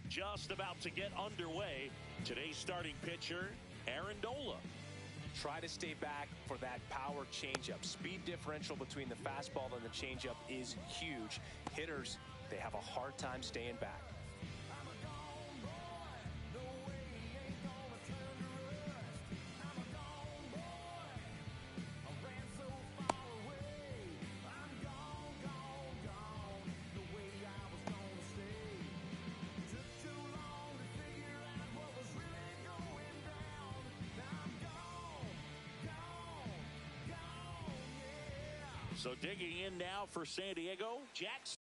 Just about to get underway. Today's starting pitcher, Amendola. Try to stay back for that power changeup. Speed differential between the fastball and the changeup is huge. Hitters, they have a hard time staying back. So digging in now for San Diego, Jackson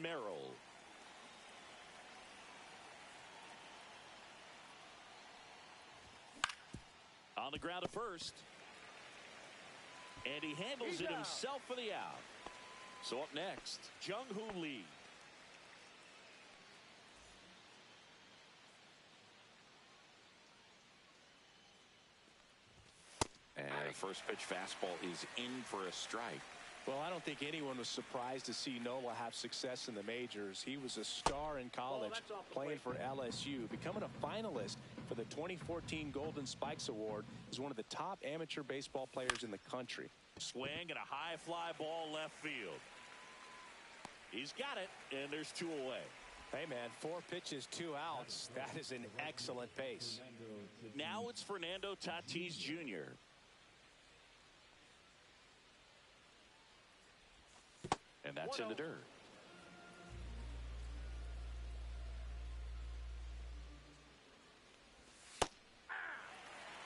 Merrill. On the ground at first. And he handles it himself for the out. So up next, Jung-Hoo Lee. And first pitch fastball is in for a strike. Well, I don't think anyone was surprised to see Nola have success in the majors. He was a star in college, playing for LSU, becoming a finalist for the 2014 Golden Spikes Award, as one of the top amateur baseball players in the country. Swing and a high fly ball left field. He's got it, and there's 2 away. Hey, man, 4 pitches, 2 outs. That is an excellent pace. Now it's Fernando Tatis Jr. And that's in the dirt.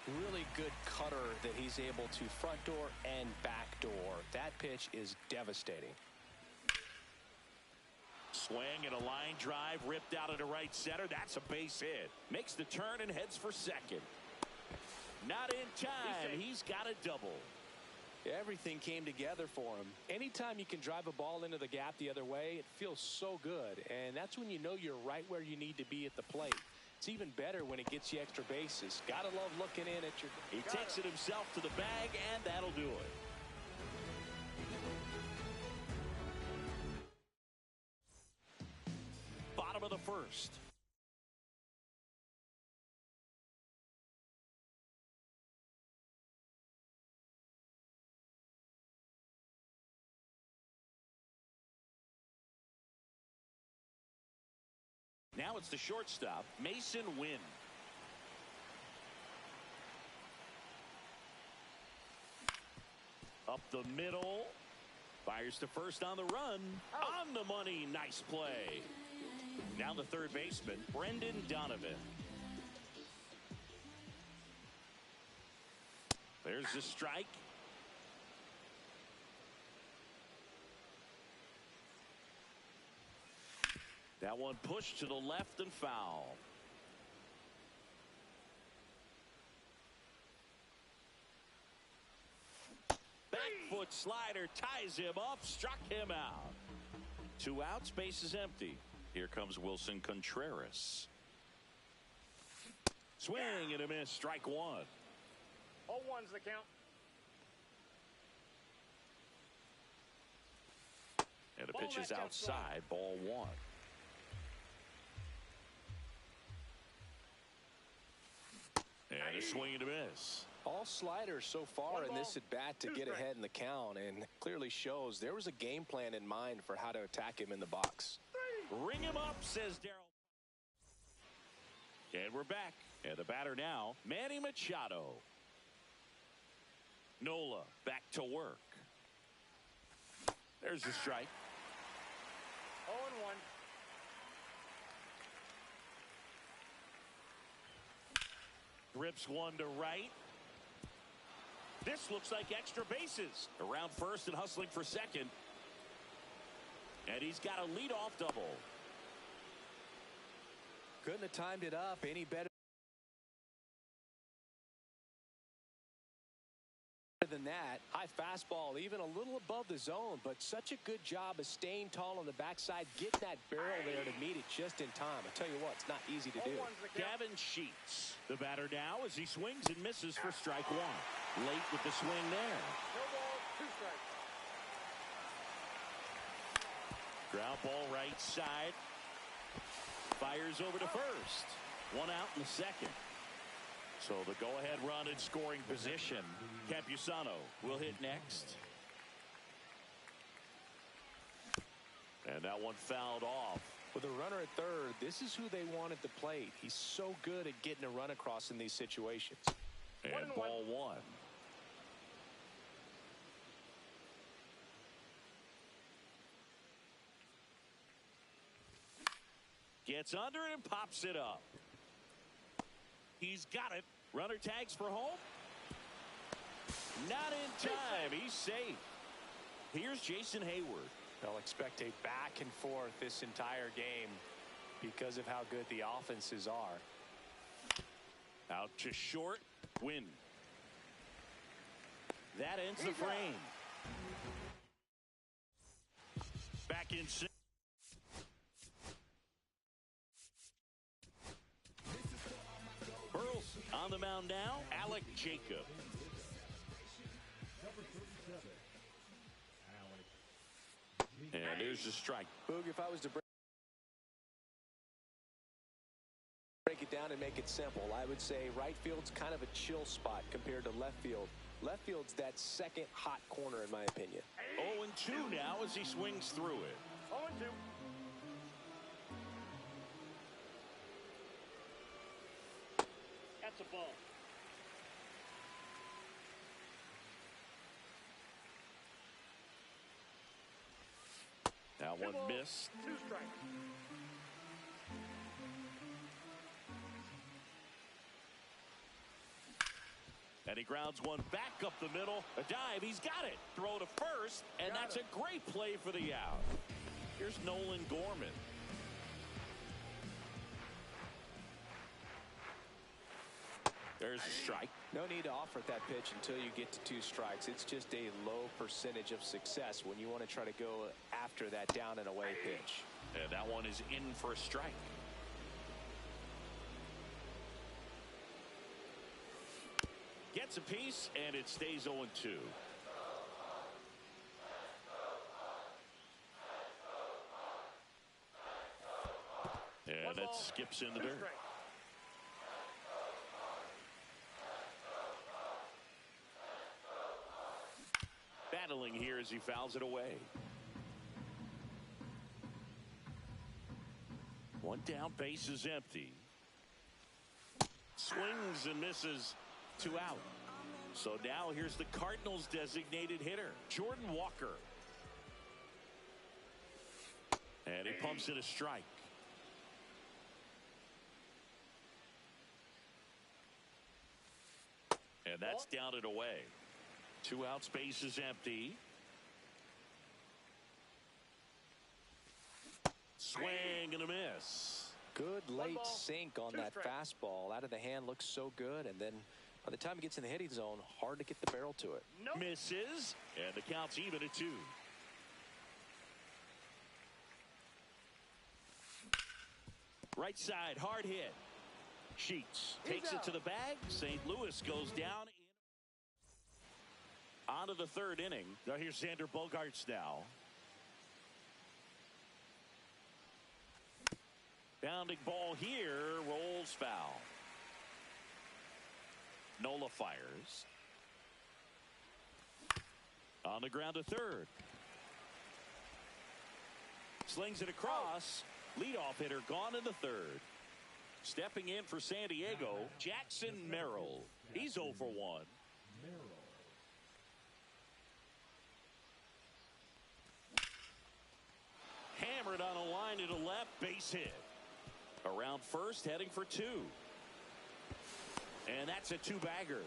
Really good cutter that he's able to front door and back door. That pitch is devastating. Swing and a line drive ripped out into right center. That's a base hit. Makes the turn and heads for second. Not in time. He's got a double. Everything came together for him. Anytime you can drive a ball into the gap the other way, it feels so good. And that's when you know you're right where you need to be at the plate. It's even better when it gets you extra bases. Gotta love looking in at your... He takes it himself to the bag, and that'll do it. Bottom of the first. Now it's the shortstop, Mason Wynn. Up the middle. Fires to first on the run. On the money. Nice play. Now the third baseman, Brendan Donovan. There's the strike. That one pushed to the left and foul. Back foot slider ties him up, struck him out. 2 outs, base is empty. Here comes Wilson Contreras. Swing and a miss, strike 1. 0-1's the count. And the pitch is outside, ball 1. And a swing and a miss. All sliders so far in this at bat to get ahead in the count, and clearly shows there was a game plan in mind for how to attack him in the box. Ring him up, says Darryl. And we're back. And the batter now, Manny Machado. Nola back to work. There's the strike. 0-1. Rips one to right. This looks like extra bases. Around first and hustling for second. And he's got a leadoff double. Couldn't have timed it up any better than that. High fastball, even a little above the zone, but such a good job of staying tall on the backside, getting that barrel there to meet it just in time. I tell you what, it's not easy to do. Gavin Sheets, the batter now, as he swings and misses for strike 1. Late with the swing there. No ball, 2 strikes. Ground ball right side. Fires over to first. One out in the second. So the go-ahead run in scoring position. Campusano will hit next. And that one fouled off. With a runner at third, this is who they want at the plate. He's so good at getting a run across in these situations. And ball one. Gets under it and pops it up. He's got it. Runner tags for home. Not in time. He's safe. Here's Jason Hayward. They'll expect a back and forth this entire game because of how good the offenses are. Out to short. Win. That ends the frame. Back in. Burles on the mound now. Alec Jacob. And there's the strike. Boog, if I was to break it down and make it simple, I would say right field's kind of a chill spot compared to left field. Left field's that second hot corner, in my opinion. 0-2 now as he swings through it. 0-2. That's a ball. Now one missed. 2 strikes. And he grounds one back up the middle. A dive. He's got it. Throw to first. And that's a great play for the out. Here's Nolan Gorman. There's a strike. No need to offer that pitch until you get to 2 strikes. It's just a low percentage of success when you want to try to go after that down and away pitch. And that one is in for a strike. Gets a piece, and it stays 0-2. And that skips in the dirt. Battling here as he fouls it away. One down, base is empty. Swings and misses. 2 out. So now here's the Cardinals' designated hitter, Jordan Walker. And he pumps in a strike. And that's down and away. 2 outs, base is empty. Swing and a miss. Good late sink on that fastball. Out of the hand, looks so good. And then by the time he gets in the hitting zone, hard to get the barrel to it. Nope. Misses. And the count's even at 2. Right side, hard hit. Sheets takes it to the bag. St. Louis goes down. On to the 3rd inning. Now here's Xander Bogaerts now. Bounding ball here, rolls foul. Nola fires. On the ground to 3rd. Slings it across. Leadoff hitter gone in the 3rd. Stepping in for San Diego, Jackson Merrill. He's 0 for 1. Hammered on a line to the left, base hit. Around first, heading for 2. And that's a 2-bagger.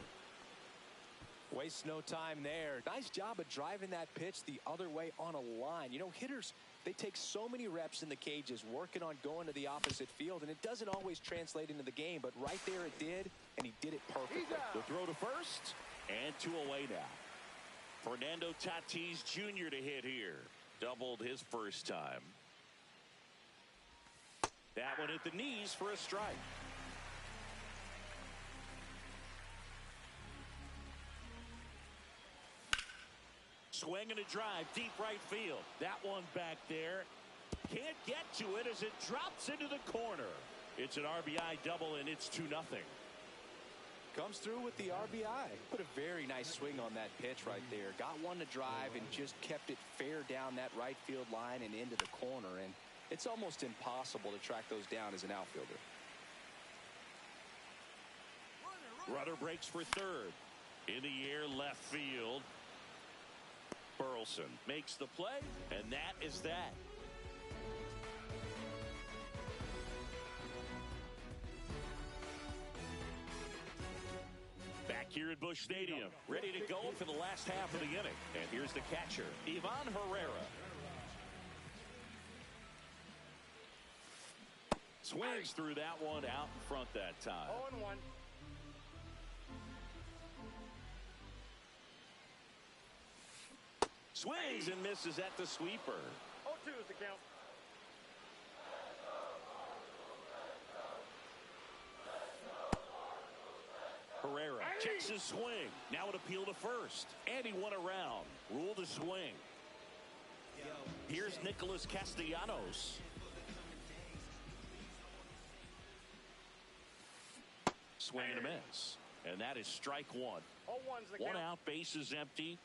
Wastes no time there. Nice job of driving that pitch the other way on a line. You know, hitters, they take so many reps in the cages working on going to the opposite field, and it doesn't always translate into the game, but right there it did, and he did it perfectly. The throw to first, and 2 away now. Fernando Tatis Jr. to hit here. Doubled his first time. That one at the knees for a strike. Swing and a drive, deep right field. That one back there. Can't get to it as it drops into the corner. It's an RBI double, and it's 2-0. Comes through with the RBI. Put a very nice swing on that pitch right there. Got one to drive and just kept it fair down that right field line and into the corner. And it's almost impossible to track those down as an outfielder. Runner breaks for third. In the air, left field. Burleson makes the play, and that is that. Back here at Busch Stadium, ready to go for the last half of the inning. And here's the catcher, Ivan Herrera. Swings through that one out in front that time. 0-1. Swings and misses at the sweeper. 0-2 is the count. Herrera checks his swing. Now an appeal to first. And he won around. Rule to swing. Here's Nicholas Castellanos. Swing and a miss. And that is strike one. 0-1's the One count. out, base is empty.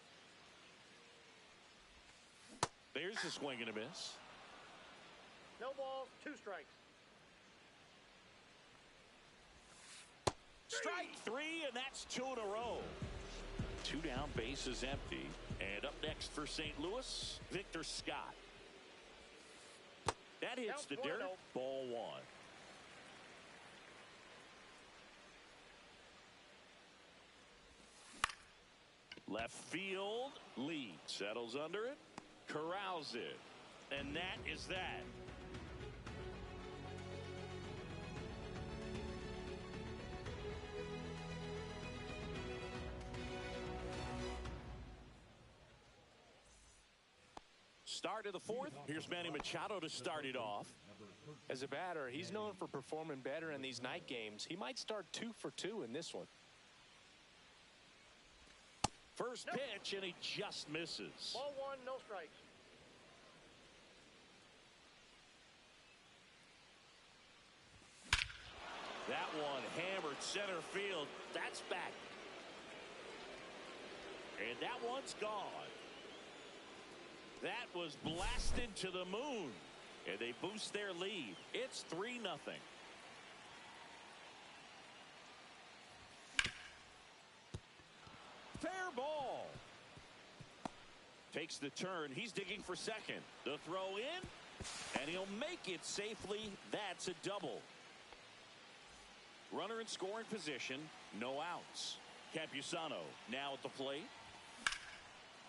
There's a swing and a miss. No balls, 2 strikes. Strike 3, and that's 2 in a row. 2 down, base is empty. And up next for St. Louis, Victor Scott. That hits the dirt. Ball 1. Left field, Lee settles under it, corrals it, and that is that. Start of the fourth. Here's Manny Machado to start it off. As a batter, he's known for performing better in these night games. He might start 2 for 2 in this one. First pitch, and he just misses. Ball 1, no strikes. That one hammered center field. That's back. And that one's gone. That was blasted to the moon. And they boost their lead. It's 3-0. Fair ball. Takes the turn. He's digging for second. The throw in, and he'll make it safely. That's a double. Runner in scoring position. No outs. Campusano now at the plate.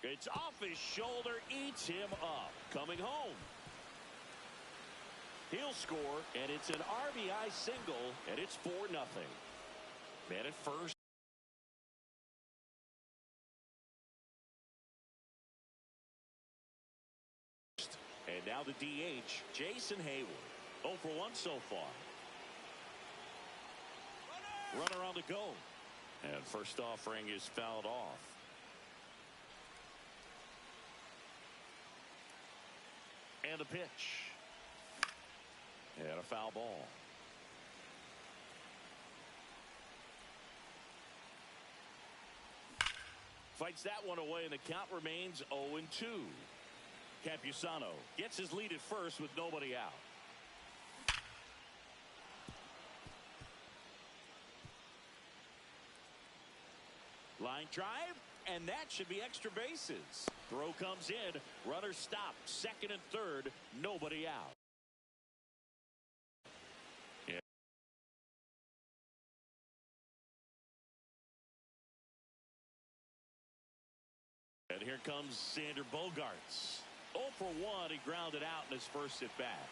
It's off his shoulder. Eats him up. Coming home. He'll score, and it's an RBI single, and it's 4-0. Man at first. And now the DH, Jason Hayward. 0 for 1 so far. Runner on the go. And first offering is fouled off. And a pitch. And a foul ball. Fights that one away, and the count remains 0-2. Campusano gets his lead at first with nobody out. Line drive, and that should be extra bases. Throw comes in. Runner stopped. Second and third. Nobody out. And here comes Xander Bogaerts. 0 for 1. He grounded out in his first at bat.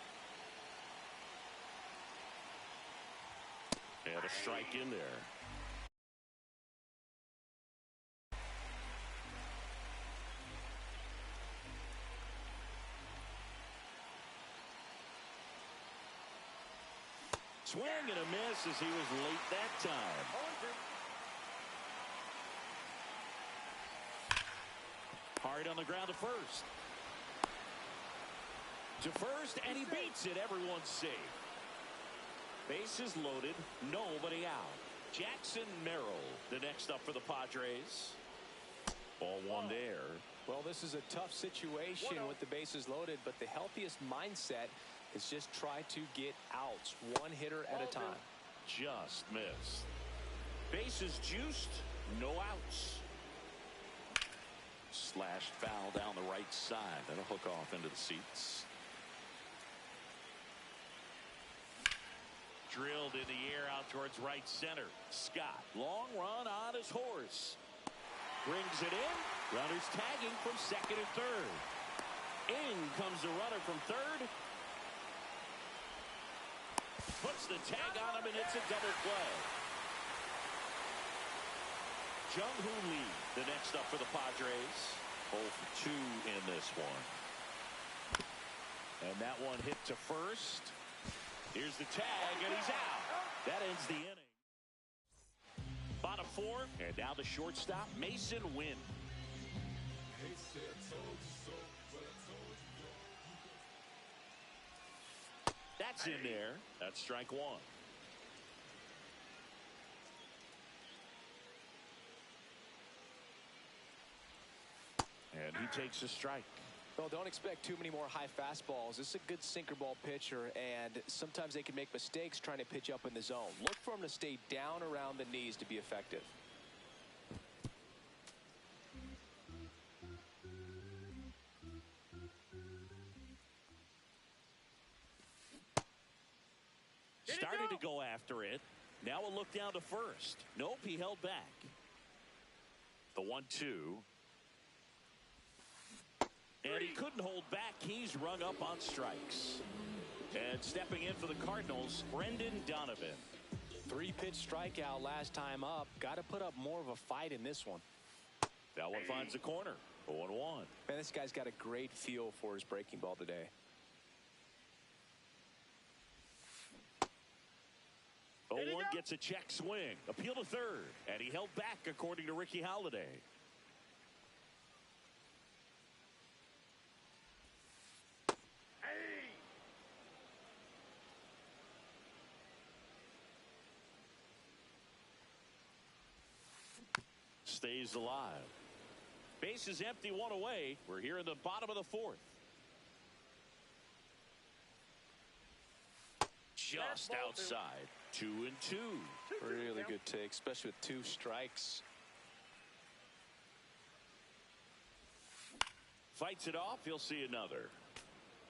And a strike in there. Swing and a miss as he was late that time. 0-2. Hard on the ground to first. To first, and he beats it. Everyone's safe. Bases loaded, nobody out. Jackson Merrill, the next up for the Padres. Ball one there. Well, this is a tough situation with the bases loaded, but the healthiest mindset is just try to get outs, one hitter at a time. Just missed. Bases juiced, no outs. Slashed foul down the right side. That'll hook off into the seats. Drilled in the air out towards right center. Scott, long run on his horse. Brings it in. Runners tagging from second and third. In comes the runner from third. Puts the tag on him, and it's a double play. Jung-Hoo Lee, the next up for the Padres. 0 for 2 in this one. And that one hit to first. Here's the tag, and he's out. That ends the inning. Bottom 4, and now the shortstop, Mason Wynn. That's in there. That's strike one. And he takes a strike. Well, don't expect too many more high fastballs. This is a good sinker ball pitcher, and sometimes they can make mistakes trying to pitch up in the zone. Look for him to stay down around the knees to be effective. Started to go after it. Now a look down to first. Nope, he held back. The 1-2. And he couldn't hold back. He's rung up on strikes. And stepping in for the Cardinals, Brendan Donovan. 3-pitch strikeout last time up. Got to put up more of a fight in this one. That one finds the corner. 0-1. Man, this guy's got a great feel for his breaking ball today. 0-1 gets a check swing. Appeal to third. And he held back, according to Ricky Holiday. Stays alive. Base is empty, one away. We're here in the bottom of the 4th. Just outside. 2-2. Really good take, especially with 2 strikes. Fights it off. He'll see another.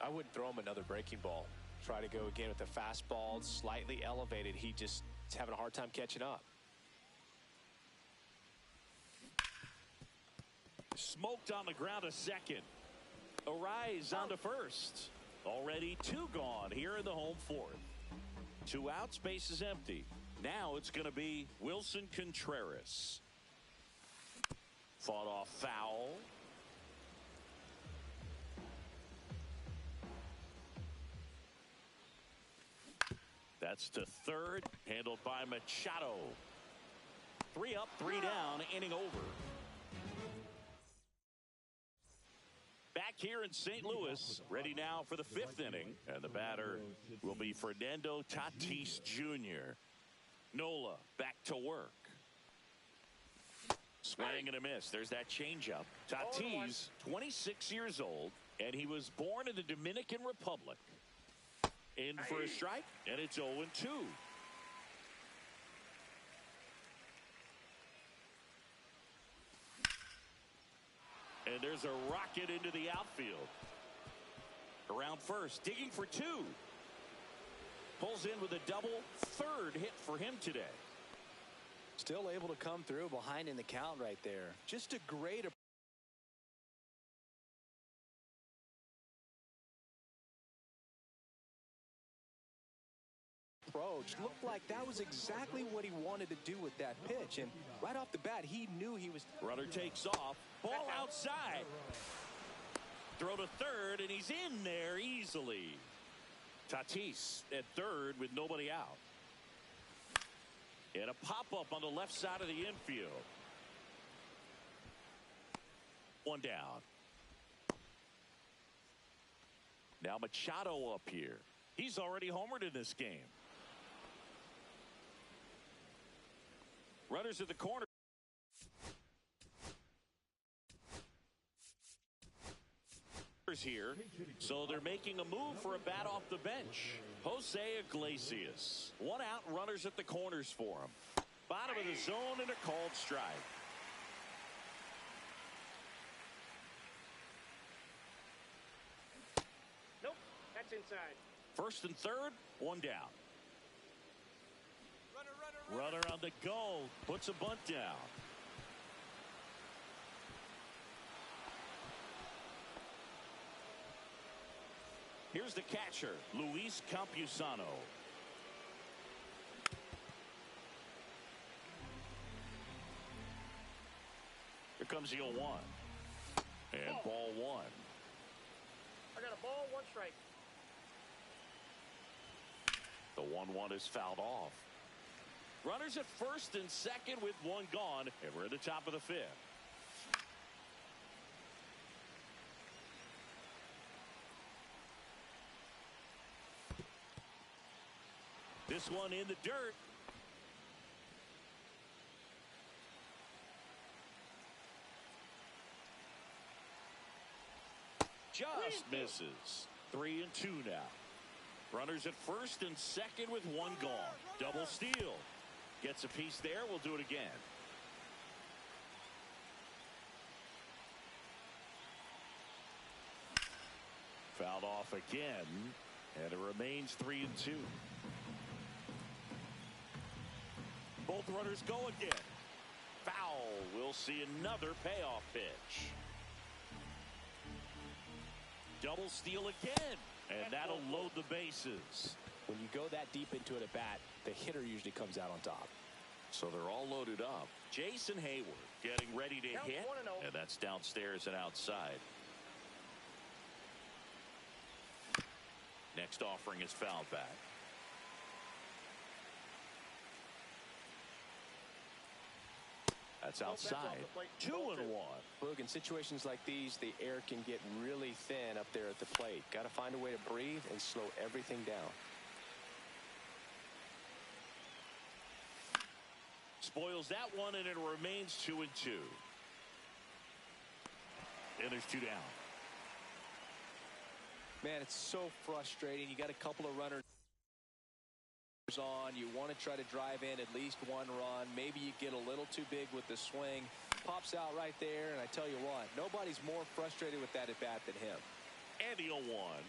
I wouldn't throw him another breaking ball. Try to go again with the fastball, slightly elevated. He just is having a hard time catching up. Smoked on the ground a second. A rise onto first. Already 2 gone here in the home 4th. 2 outs, base is empty. Now it's going to be Wilson Contreras. Fought off foul. That's to third, handled by Machado. 3 up, 3 down, inning over. Back here in St. Louis, ready now for the 5th inning, and the batter will be Fernando Tatis Jr. Nola back to work. Swing and a miss. There's that changeup. Tatis, 26 years old, and he was born in the Dominican Republic. In for a strike, and it's 0-2. And there's a rocket into the outfield. Around first, digging for 2. Pulls in with a double, 3rd hit for him today. Still able to come through behind in the count right there. Just a great approach. Looked like that was exactly what he wanted to do with that pitch, and right off the bat he knew he was. Runner takes off, ball outside, throw to third, and he's in there easily. Tatis at third with nobody out, and a pop-up on the left side of the infield. 1 down. Now Machado up here. He's already homered in this game. Runners at the corner. Here, so they're making a move for a bat off the bench. Jose Iglesias. One out, runners at the corners for him. Bottom of the zone and a called strike. Nope, that's inside. First and third, one down. Runner on the go, puts a bunt down. Here's the catcher, Luis Campusano. Here comes the 0-1. And ball one. I got a ball, one strike. The 1-1 is fouled off. Runners at first and second with one gone, and we're at the top of the fifth. This one in the dirt. Just misses. 3-2 now. Runners at first and second with one gone. Double steal. Gets a piece there. We'll do it again. Fouled off again. And it remains 3-2. Both runners go again. Foul. We'll see another payoff pitch. Double steal again. And that'll load the bases. When you go that deep into it at bat, the hitter usually comes out on top. So they're all loaded up. Jason Hayward getting ready to hit. And that's downstairs and outside. Next offering is fouled back. That's outside. 2-1. Look, in situations like these, the air can get really thin up there at the plate. Got to find a way to breathe and slow everything down. Spoils that one, and it remains 2-2. And there's two down. Man, it's so frustrating. You got a couple of runners on. You want to try to drive in at least one run. Maybe you get a little too big with the swing. Pops out right there, and I tell you what, nobody's more frustrated with that at bat than him. And the 0-1.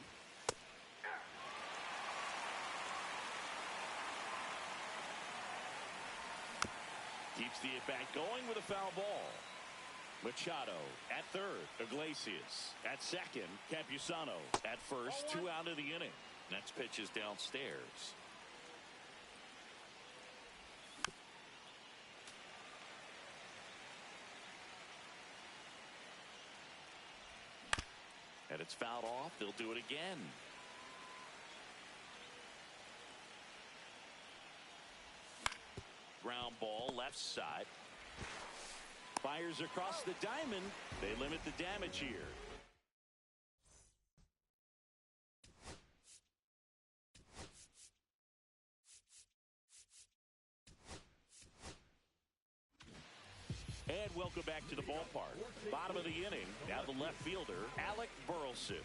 Keeps the at-bat going with a foul ball. Machado at third. Iglesias at second. Campusano at first. 2 out of the inning. Next pitch is downstairs. And it's fouled off. They'll do it again. Ground ball left side. Fires across the diamond. They limit the damage here. And welcome back to the ballpark. Bottom of the inning. Now the left fielder, Alec Burleson.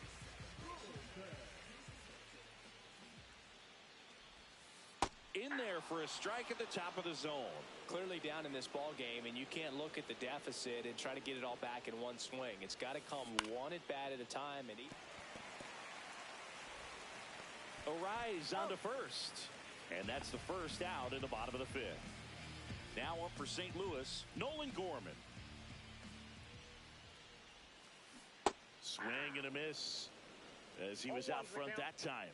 In there for a strike at the top of the zone. Clearly down in this ball game, and you can't look at the deficit and try to get it all back in one swing. It's got to come one at bat at a time. And Arise on to first. And that's the first out in the bottom of the fifth. Now up for St. Louis, Nolan Gorman. Swing and a miss as he was out front that time.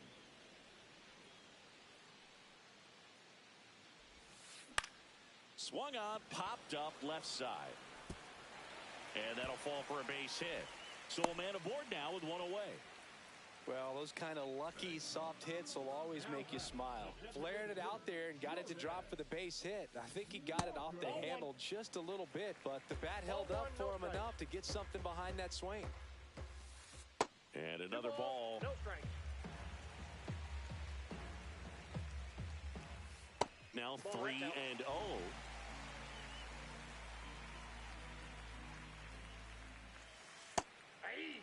Swung on, popped up left side. And that'll fall for a base hit. So a man aboard now with one away. Well, those kind of lucky soft hits will always make you smile. Flared it out there and got it to drop for the base hit. I think he got it off the handle just a little bit, but the bat held up for him enough to get something behind that swing. And another ball. No strike. now Ball 3-0. Hey.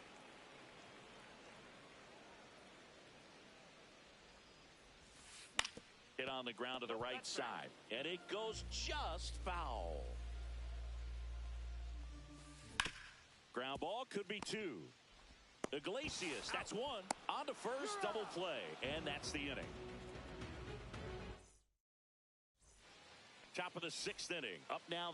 Hit on the ground to the right side, and it goes just foul. Ground ball could be 2. Iglesias, that's 1. On to first, double play, and that's the inning. Top of the 6th inning. Up now.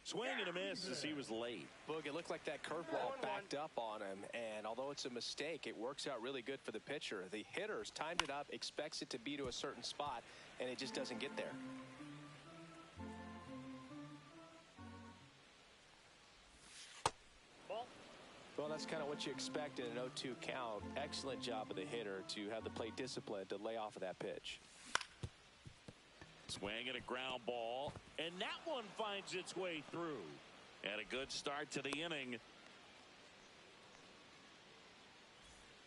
Swing and a miss as he was late. Boog, it looked like that curveball backed up on him, and although it's a mistake, it works out really good for the pitcher. The hitter's timed it up, expects it to be to a certain spot, and it just doesn't get there. Ball. Well, that's kind of what you expect in an 0-2 count. Excellent job of the hitter to have the plate discipline to lay off of that pitch. Swing and a ground ball, and that one finds its way through. And a good start to the inning.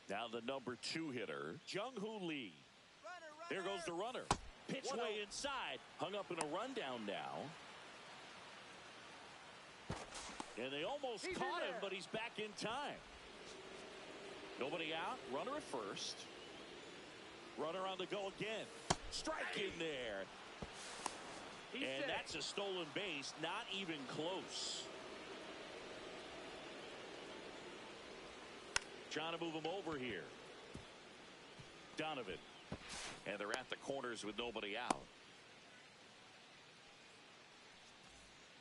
Now the number 2 hitter, Jung-Hoo Lee. There goes the runner. Pitch way inside. Hung up in a rundown now. And they almost caught him, but he's back in time. Nobody out. Runner at first. Runner on the go again. Strike in there. And that's a stolen base, not even close. Trying to move him over here. Donovan. And they're at the corners with nobody out.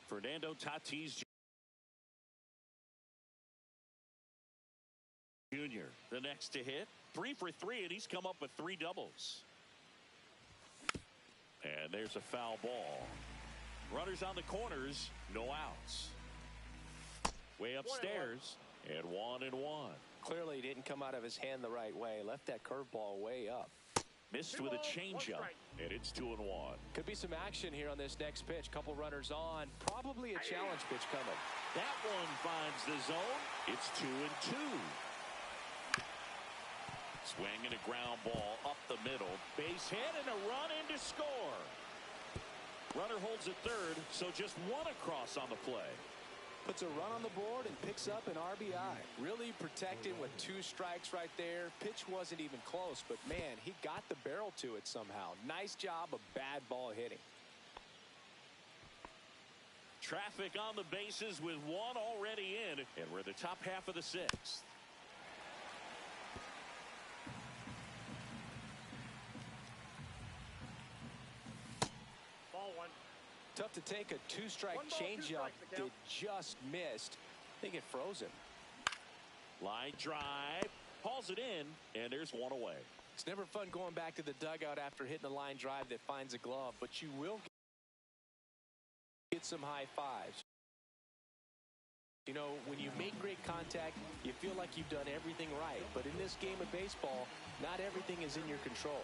Fernando Tatis Jr. the next to hit. 3 for 3, and he's come up with 3 doubles. And there's a foul ball. Runners on the corners, no outs. Way upstairs, and 1-1. Clearly didn't come out of his hand the right way. Left that curveball way up. Missed with a changeup, and it's 2-1. Could be some action here on this next pitch. Couple runners on. Probably a challenge pitch coming. That one finds the zone. It's 2-2. Swing and a ground ball up the middle. Base hit and a run in to score. Runner holds at third, so just 1 across on the play. Puts a run on the board and picks up an RBI. Really protecting with 2 strikes right there. Pitch wasn't even close, but man, he got the barrel to it somehow. Nice job of bad ball hitting. Traffic on the bases with 1 already in, and we're the top half of the 6th. Tough to take a 2-strike changeup that just missed. I think it froze him. Line drive, hauls it in, and there's 1 away. It's never fun going back to the dugout after hitting a line drive that finds a glove, but you will get some high fives. You know, when you make great contact, you feel like you've done everything right. But in this game of baseball, not everything is in your control.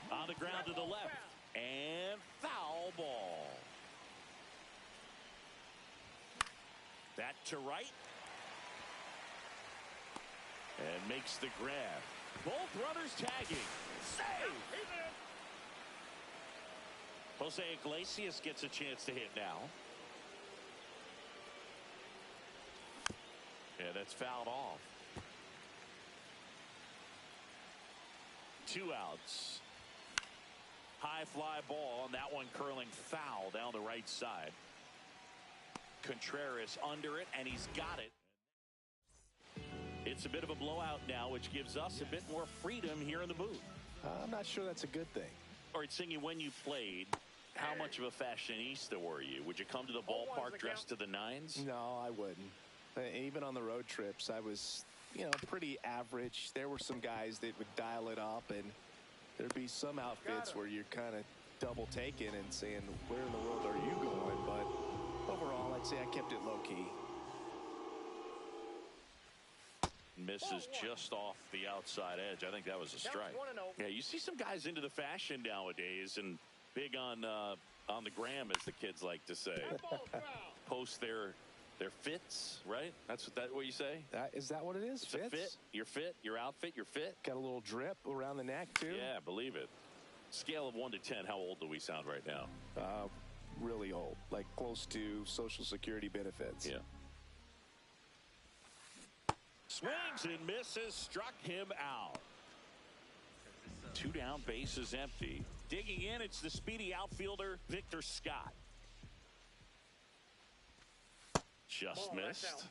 On the ground to the left. And foul ball. That to right. And makes the grab. Both runners tagging. Save! Jose Iglesias gets a chance to hit now. And that's fouled off. 2 outs. High fly ball, and that one curling foul down the right side. Contreras under it, and he's got it. It's a bit of a blowout now, which gives us a bit more freedom here in the booth. I'm not sure that's a good thing. All right, Singy, when you played, how much of a fashionista were you? Would you come to the ballpark dressed to the nines? No, I wouldn't. Even on the road trips, I was, pretty average. There were some guys that would dial it up, and there'd be some outfits where you're kind of double taking and saying, where in the world are you going? But overall, I'd say I kept it low key. misses just off the outside edge. I think that was a strike. Yeah, you see some guys into the fashion nowadays and big on the gram, as the kids like to say. Post their fits, right? That's what you say? Is that what it is? It's a fit. Your fit, your outfit, your fit. Got a little drip around the neck, too. Yeah, believe it. Scale of 1 to 10, how old do we sound right now? Really old, like close to Social Security benefits. Yeah. Swings and misses, struck him out. 2 down, bases empty. Digging in, it's the speedy outfielder, Victor Scott. Just missed.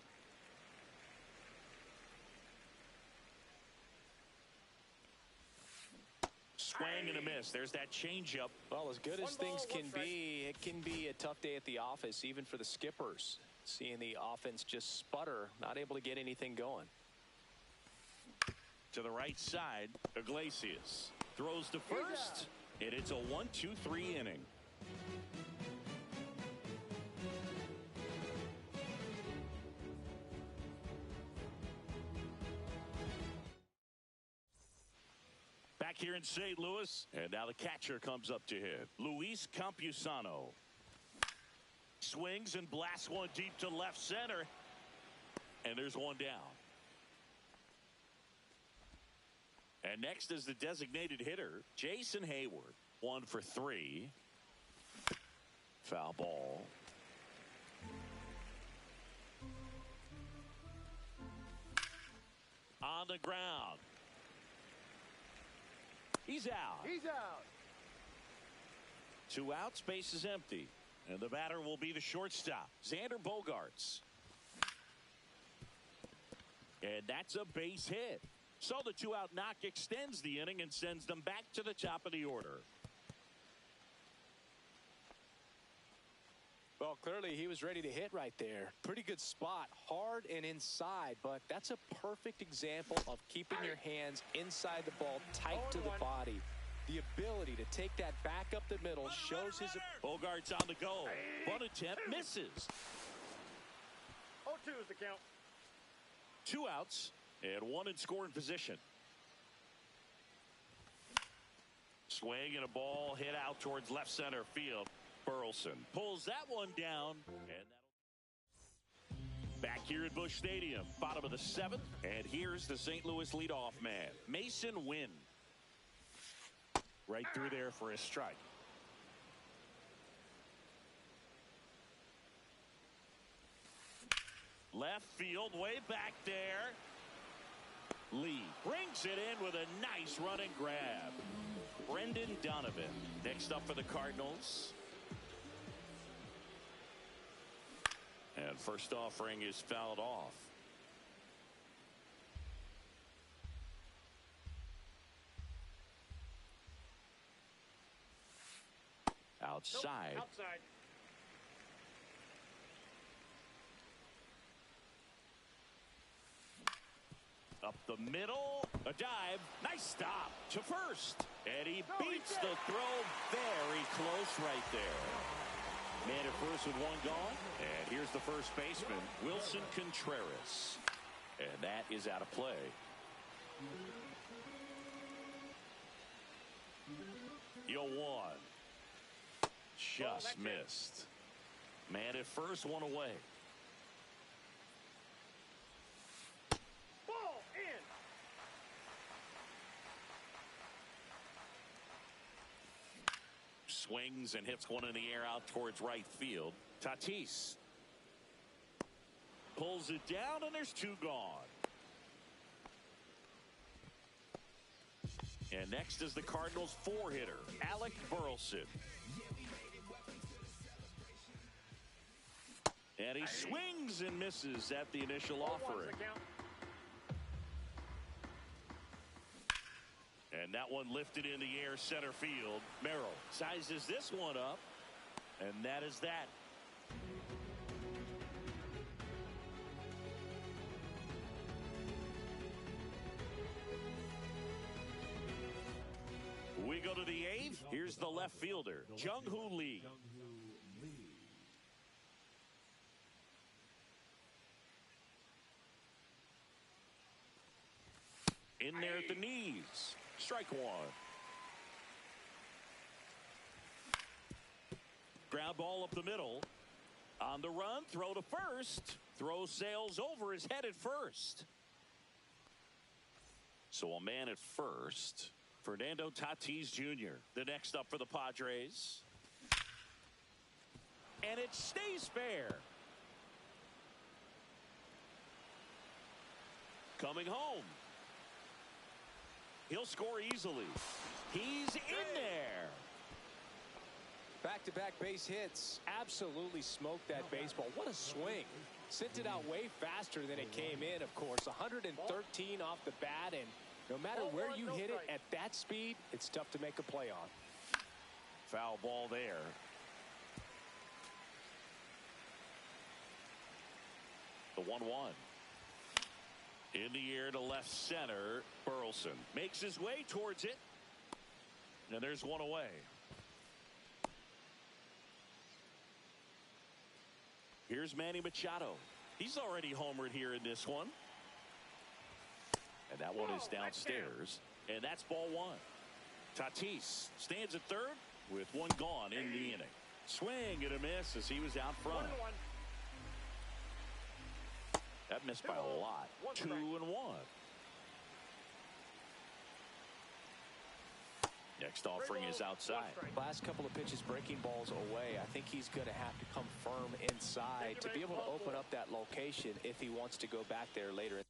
Swing and a miss. There's that changeup. Well, as good as things can be, it can be a tough day at the office, even for the skippers. Seeing the offense just sputter, not able to get anything going. To the right side, Iglesias throws to first, and it's a 1-2-3 inning. Back here in St. Louis, and now the catcher comes up to hit. Luis Campusano swings and blasts one deep to left center, and there's one down. And next is the designated hitter, Jason Hayward. 1 for 3. Foul ball. On the ground. He's out. 2 outs, base is empty. And the batter will be the shortstop, Xander Bogaerts. And that's a base hit. So the 2-out knock extends the inning and sends them back to the top of the order. Well, clearly he was ready to hit right there. Pretty good spot, hard and inside, but that's a perfect example of keeping your hands inside the ball, tight to the body. The ability to take that back up the middle shows his... Bogaerts on the go. Bunt attempt misses. 0-2 is the count. 2 outs and 1 in scoring position. Swing and a ball hit out towards left center field. Burleson pulls that one down, and back here at Busch Stadium, bottom of the 7th, and here's the St. Louis leadoff man, Mason Wynn. Right through there for a strike. Left field, way back there. Lee brings it in with a nice running grab. Brendan Donovan next up for the Cardinals. And first offering is fouled off. Outside. Nope, outside. Up the middle, a dive, nice stop to first, and he beats the throw very close right there. Man at first with 1 gone, and here's the first baseman, Wilson Contreras, and that is out of play. Yo, 1. Just missed. Man at first, 1 away. Ball in. Swings and hits one in the air out towards right field. Tatis pulls it down, and there's 2 gone. And next is the Cardinals' 4-hitter, Alec Burleson. And he swings and misses at the initial offering. And that one lifted in the air center field. Merrill sizes this one up, and that is that. We go to the 8th. Here's the left fielder, Jung-Hoo Lee. In there at the knees. Strike one. Ground ball up the middle. On the run, throw to first. Throw sails over his head at first. So a man at first. Fernando Tatis Jr., the next up for the Padres. And it stays fair. Coming home. He'll score easily. He's in there. Back-to-back base hits. Absolutely smoked that baseball. What a swing. Sent it out way faster than it came in, of course. 113 off the bat, and no matter where you hit it at that speed, it's tough to make a play on. Foul ball there. The 1-1. In the air to left center. Burleson makes his way towards it. And there's one away. Here's Manny Machado. He's already homered here in this one. And that one is downstairs. And that's ball one. Tatis stands at third with one gone in the inning. Swing and a miss as he was out front. That missed by a lot. 2-1. Next offering is outside. Last couple of pitches breaking balls away. I think he's going to have to come firm inside to be able to open up that location if he wants to go back there later.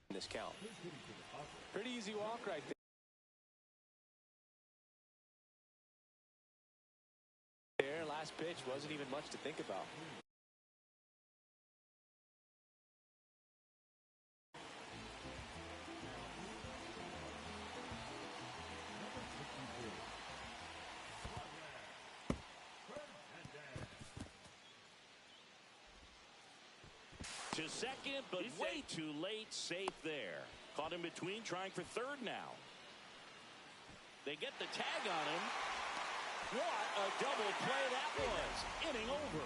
In this count. Pretty easy walk right there. Last pitch wasn't even much to think about. To second, but way too late. Safe there. Caught in between, trying for third now. They get the tag on him. What a double play that was. Inning over.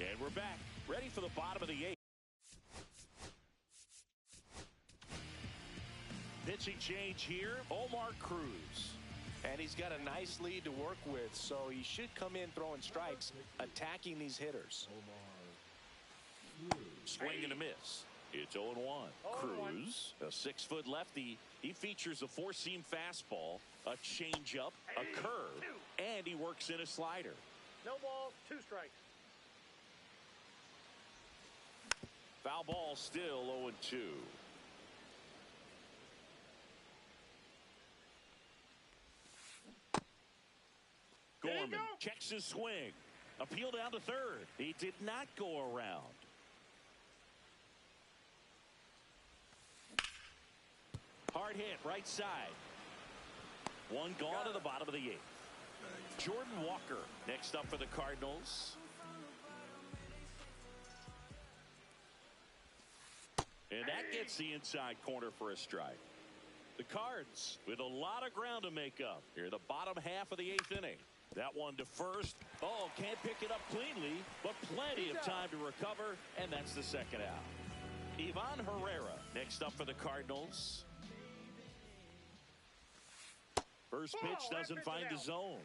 And we're back. Ready for the bottom of the eighth. Pitching change here. Omar Cruz. And he's got a nice lead to work with, so he should come in throwing strikes, attacking these hitters. Swing and a miss. It's 0-1. Cruz, a 6-foot lefty. He features a four-seam fastball, a changeup, a curve, and he works in a slider. No ball, 2 strikes. Foul ball still 0-2. Gorman checks his swing. Appeal down to third. He did not go around. Hard hit right side. One gone to the bottom of the eighth. Jordan Walker next up for the Cardinals. And that gets the inside corner for a strike. The Cards with a lot of ground to make up here, the bottom half of the eighth inning. That one to first. Oh, can't pick it up cleanly, but plenty of time to recover, and that's the second out. Ivan Herrera next up for the Cardinals. First pitch doesn't find the zone.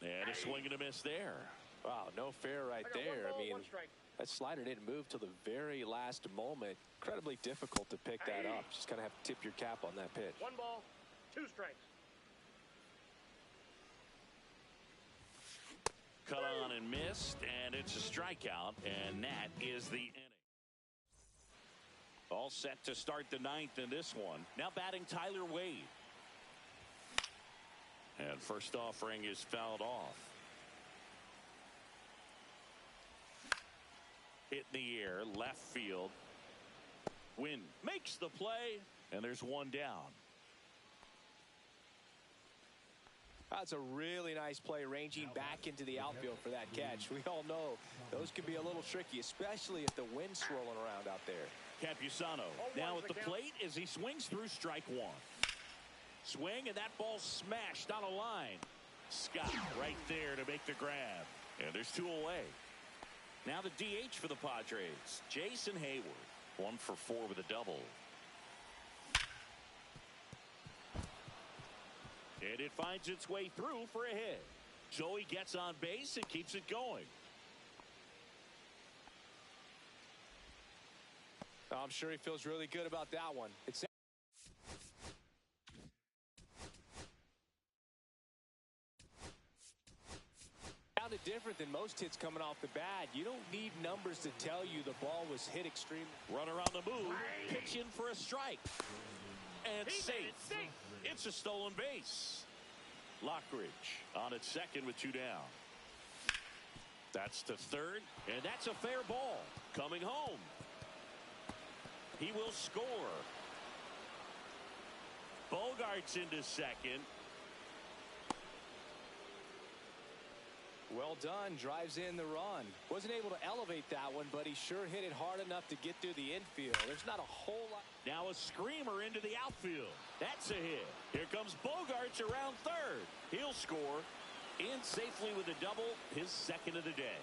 And a swing and a miss there. Wow, no fair right there. I mean, that slider didn't move till the very last moment. Incredibly difficult to pick that up. Just kind of have to tip your cap on that pitch. 1 ball, 2 strikes. Cut on and missed, and it's a strikeout, and that is the inning. All set to start the ninth in this one. Now batting Tyler Wade. And first offering is fouled off. Hit in the air, left field. Wynn makes the play, and there's one down. That's a really nice play, ranging back into the outfield for that catch. We all know those can be a little tricky, especially if the wind's swirling around out there. Campusano now at the plate as he swings through strike one. Swing, and that ball smashed on a line. Scott right there to make the grab. And there's two away. Now the DH for the Padres, Jason Hayward. 1 for 4 with a double. And it finds its way through for a hit. So he gets on base and keeps it going. I'm sure he feels really good about that one. It sounded different than most hits coming off the bat. You don't need numbers to tell you the ball was hit extremely. Runner on the move, pitch in for a strike. And safe. It's a stolen base. Lockridge on its second with 2 down. That's to third, and that's a fair ball. Coming home. He will score. Bogart's into second. Well done. Drives in the run. Wasn't able to elevate that one, but he sure hit it hard enough to get through the infield. There's not a whole lot. Now a screamer into the outfield. That's a hit. Here comes Bogarts around third. He'll score. In safely with a double, his second of the day.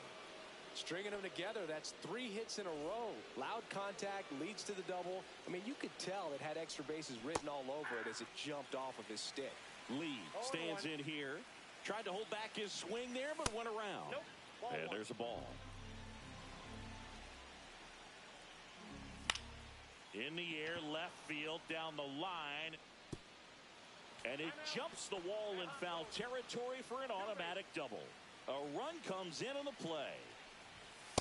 Stringing them together, that's 3 hits in a row. Loud contact leads to the double. I mean, you could tell it had extra bases written all over it as it jumped off of his stick. Lee stands in here. Tried to hold back his swing there, but went around. And there's a ball. In the air, left field, down the line. And it jumps the wall in foul territory for an automatic double. A run comes in on the play.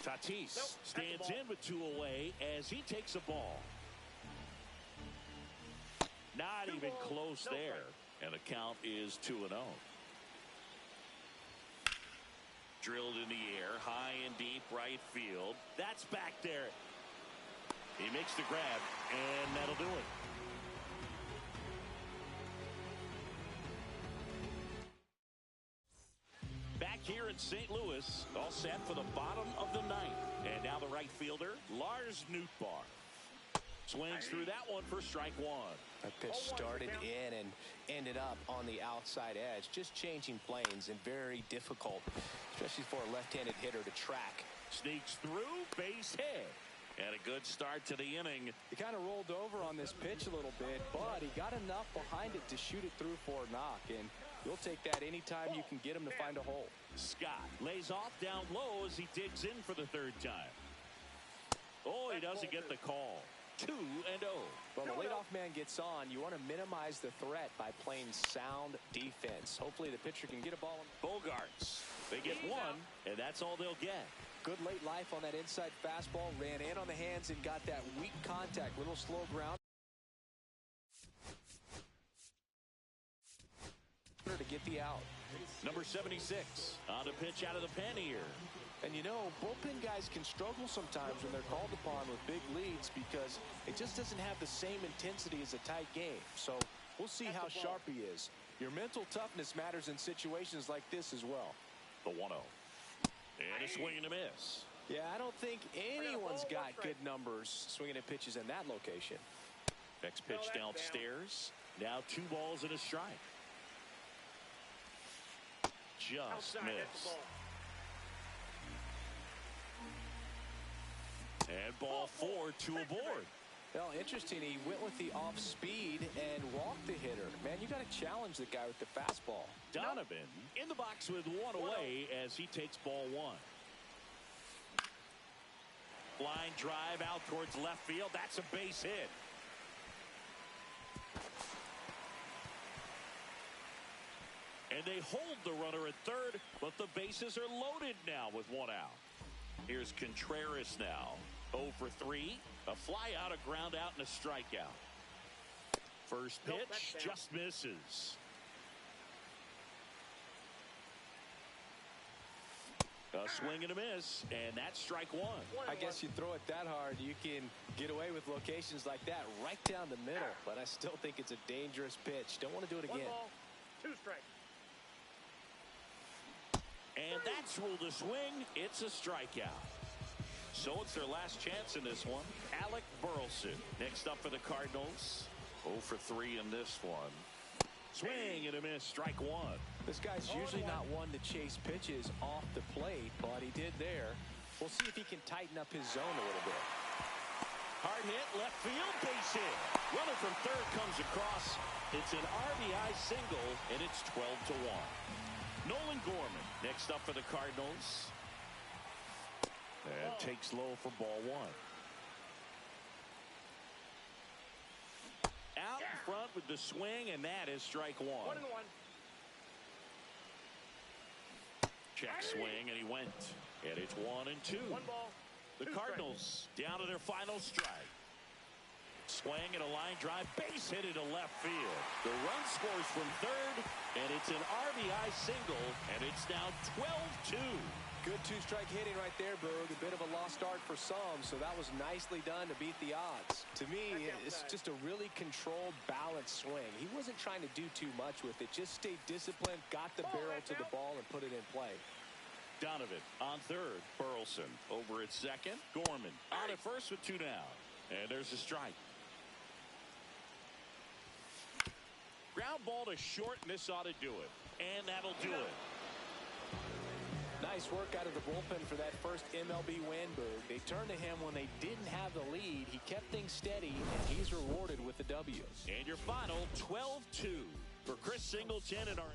Tatis stands in with 2 away as he takes a ball. Not even close there. And the count is 2-0. Drilled in the air, high and deep right field. That's back there. He makes the grab, and that'll do it. Back here in St. Louis, all set for the bottom of the 9th. And now the right fielder, Lars Nootbaar. Swings through that one for strike 1. That pitch started in and ended up on the outside edge. Just changing planes and very difficult, especially for a left-handed hitter to track. Sneaks through, base hit. And a good start to the inning. He kind of rolled over on this pitch a little bit, but he got enough behind it to shoot it through for a knock. And you'll take that anytime you can get him to find a hole. Scott lays off down low as he digs in for the 3rd time. Oh, he doesn't get the call. 2-0. When the leadoff man gets on, you want to minimize the threat by playing sound defense. Hopefully the pitcher can get a ball. Bogarts. They get 1, and that's all they'll get. Good late life on that inside fastball. Ran in on the hands and got that weak contact. Little slow ground. To get the out. Number 76 on a pitch out of the pen here. And you know, bullpen guys can struggle sometimes when they're called upon with big leads because it just doesn't have the same intensity as a tight game. So we'll see how sharp he is. Your mental toughness matters in situations like this as well. The 1-0. And a swing and a miss. Yeah, I don't think anyone's got good numbers swinging at pitches in that location. Next pitch downstairs. Now 2 balls and a strike. Just missed. And ball 4, 2 aboard. Well, interesting. He went with the off speed and walked the hitter. Man, you got to challenge the guy with the fastball. Donovan in the box with 1 away as he takes ball 1. Line drive out towards left field. That's a base hit. And they hold the runner at third, but the bases are loaded now with 1 out. Here's Contreras now. 0 for 3. A fly out, a ground out, and a strikeout. First pitch just misses. A swing and a miss, and that's strike 1. I guess you throw it that hard, you can get away with locations like that right down the middle. But I still think it's a dangerous pitch. Don't want to do it again. 1 ball, 2 strikes. And that's ruled a swing. It's a strikeout. So it's their last chance in this one. Alec Burleson next up for the Cardinals. 0 for 3 in this one. Swing and a miss. Strike one. This guy's usually not one to chase pitches off the plate, but he did there. We'll see if he can tighten up his zone a little bit. Hard hit, left field, base hit. Runner from third comes across. It's an RBI single, and it's 12-1. Nolan Gorman next up for the Cardinals. And takes low for ball one. Out in front with the swing, and that is strike one. 1-1. Check swing, and he went. And it's 1-2. 1 ball. The Cardinals down to their final strike. Swing and a line drive, base hit into left field. The run scores from third, and it's an RBI single, and it's now 12-2. Good two-strike hitting right there, Boog. A bit of a lost start for some, so that was nicely done to beat the odds. To me, it's just a really controlled, balanced swing. He wasn't trying to do too much with it. Just stayed disciplined, got the barrel to the ball, and put it in play. Donovan on third. Burleson over at second. Gorman on at first with 2 down. And there's a strike. Ground ball to short, and this ought to do it. And that'll do it. Nice work out of the bullpen for that first MLB win, Boog. They turned to him when they didn't have the lead. He kept things steady, and he's rewarded with the W. And your final 12-2 for Chris Singleton and our